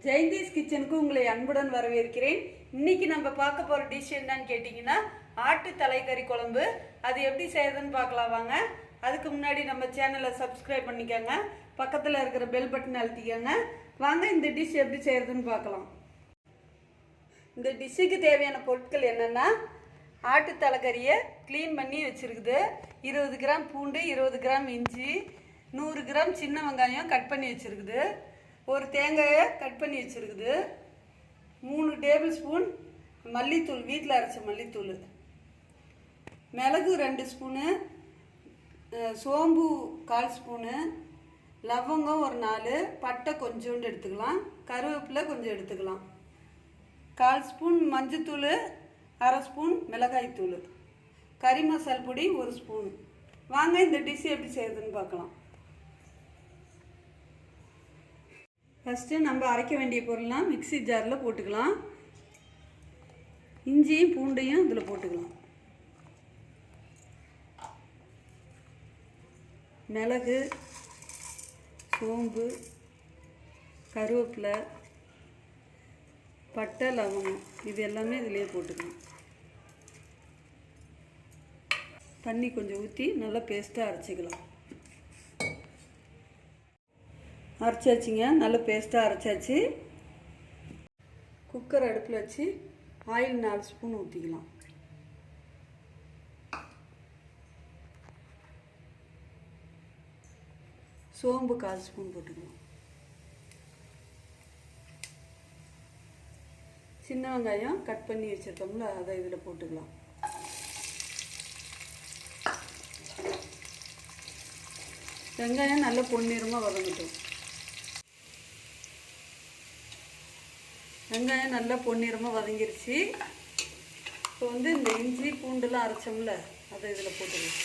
ஜெயந்திஸ் கிச்சனுக்கு உங்களை அன்புடன் வரவேற்கிறேன். இன்னைக்கு நம்ம பார்க்க போகிற டிஷ் என்னன்னு கேட்டிங்கன்னா ஆட்டு தலைக்கறி குழம்பு. அது எப்படி செய்யறதுன்னு பார்க்கலாம் வாங்க. அதுக்கு முன்னாடி நம்ம சேனலை சப்ஸ்கிரைப் பண்ணிக்கோங்க, பக்கத்தில் இருக்கிற பெல் பட்டன் அழுத்திக்கோங்க. வாங்க இந்த டிஷ் எப்படி செய்யறதுன்னு பார்க்கலாம். இந்த டிஷ்ஷுக்கு தேவையான பொருட்கள் என்னென்னா, ஆட்டு தலைக்கறியை க்ளீன் பண்ணி வச்சுருக்குது, 20 கிராம் பூண்டு, 20 கிராம் இஞ்சி, 100 கிராம் சின்ன வெங்காயம் கட் பண்ணி வச்சுருக்குது, ஒரு தேங்காயை கட் பண்ணி வச்சுருக்குது, 3 டேபிள் ஸ்பூன் மல்லித்தூள், வீட்டில் அரைச்ச மல்லித்தூள், மிளகு 2 ஸ்பூனு, சோம்பு 1/4 ஸ்பூனு, லவங்கம் ஒரு 4, பட்டை கொஞ்சோண்டு எடுத்துக்கலாம், கருவேப்பிலை கொஞ்சம் எடுத்துக்கலாம், 1/4 ஸ்பூன் மஞ்சத்தூள், 1/2 ஸ்பூன் மிளகாய்த்தூள், கறி மசால் பொடி 1 ஸ்பூன். வாங்க இந்த டிஷ் எப்படி செய்யறதுன்னு பார்க்கலாம். ஃபஸ்ட்டு நம்ம அரைக்க வேண்டிய பொருள்லாம் மிக்ஸி ஜாரில் போட்டுக்கலாம். இஞ்சியும் பூண்டையும் இதில் போட்டுக்கலாம். மிளகு, சோம்பு, கருவேப்பிலை, பட்டை, லவங்கம் இது எல்லாமே இதிலே போட்டுக்கலாம். தண்ணி கொஞ்சம் ஊற்றி நல்லா பேஸ்ட்டாக அரைச்சிக்கலாம். அரைச்சாச்சுங்க, நல்ல பேஸ்ட்டாக அரைச்சாச்சு. குக்கர் அடுப்பில் வச்சு ஆயில் 4 ஸ்பூன் ஊற்றிக்கலாம். சோம்பு 1/4 ஸ்பூன் போட்டுக்கலாம். சின்ன வெங்காயம் கட் பண்ணி வச்சுருக்கோம்ல, அதை இதில் போட்டுக்கலாம். வெங்காயம் நல்ல பொன்னிறமாக வதங்கட்டும். வெங்காயம் நல்லா பொன்னிறமாக வதங்கிருச்சு. இப்போ இந்த இஞ்சி பூண்டுலாம் அரைச்சோம்ல, அதை இதில் போட்டுக்கலாம்.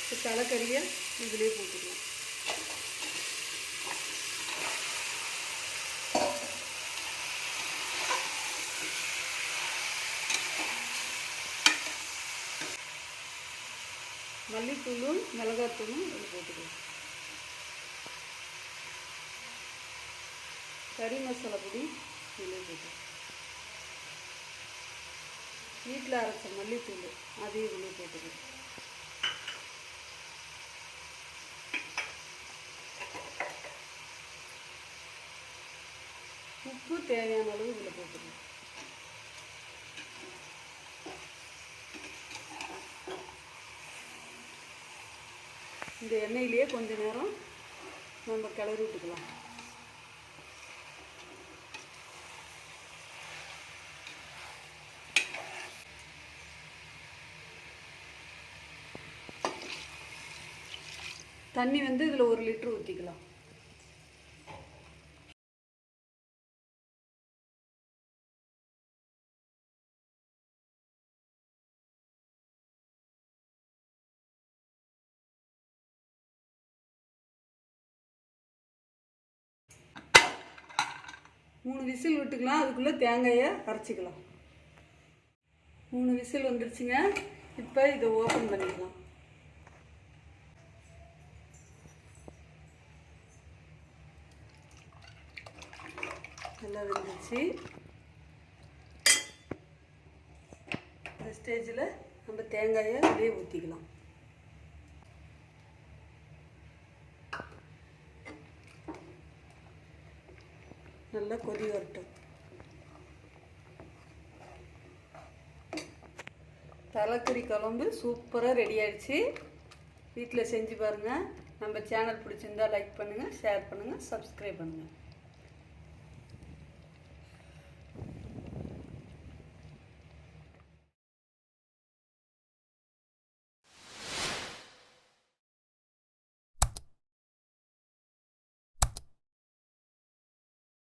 இப்போ தலைக்கறியை இதிலே போட்டுக்கலாம். மல்லித்தூளும் மிளகாத்தூளும் இதில் போட்டுக்கலாம். கறி மசாலா பொடி இதில் போட்டுக்கலாம். வீட்டில் அரைச்ச மல்லித்தூள் அதையும் இதில் போட்டுக்கலாம். உப்பு தேவையான அளவு இதில் போட்டுக்கலாம். இந்த எண்ணெயிலேயே கொஞ்ச நேரம் நம்ம கிளறி விட்டுக்கலாம். தண்ணி இதில் 1 லிட்டர் ஊற்றிக்கலாம். மூணு விசில் விட்டுக்கலாம். அதுக்குள்ளே தேங்காயை அரைச்சிக்கலாம். 3 விசில் வந்துருச்சுங்க. இப்போ இதை ஓப்பன் பண்ணிக்கலாம். நல்லா வெந்துருச்சு. இந்த ஸ்டேஜில் நம்ம தேங்காயை அப்படியே ஊற்றிக்கலாம். நல்லா கொதி வரட்டும். தலைக்கறி குழம்பு சூப்பராக ரெடி ஆகிடுச்சு. வீட்டில் செஞ்சு பாருங்கள். நம்ம சேனல் பிடிச்சிருந்தா லைக் பண்ணுங்கள், ஷேர் பண்ணுங்கள், சப்ஸ்கிரைப் பண்ணுங்கள்.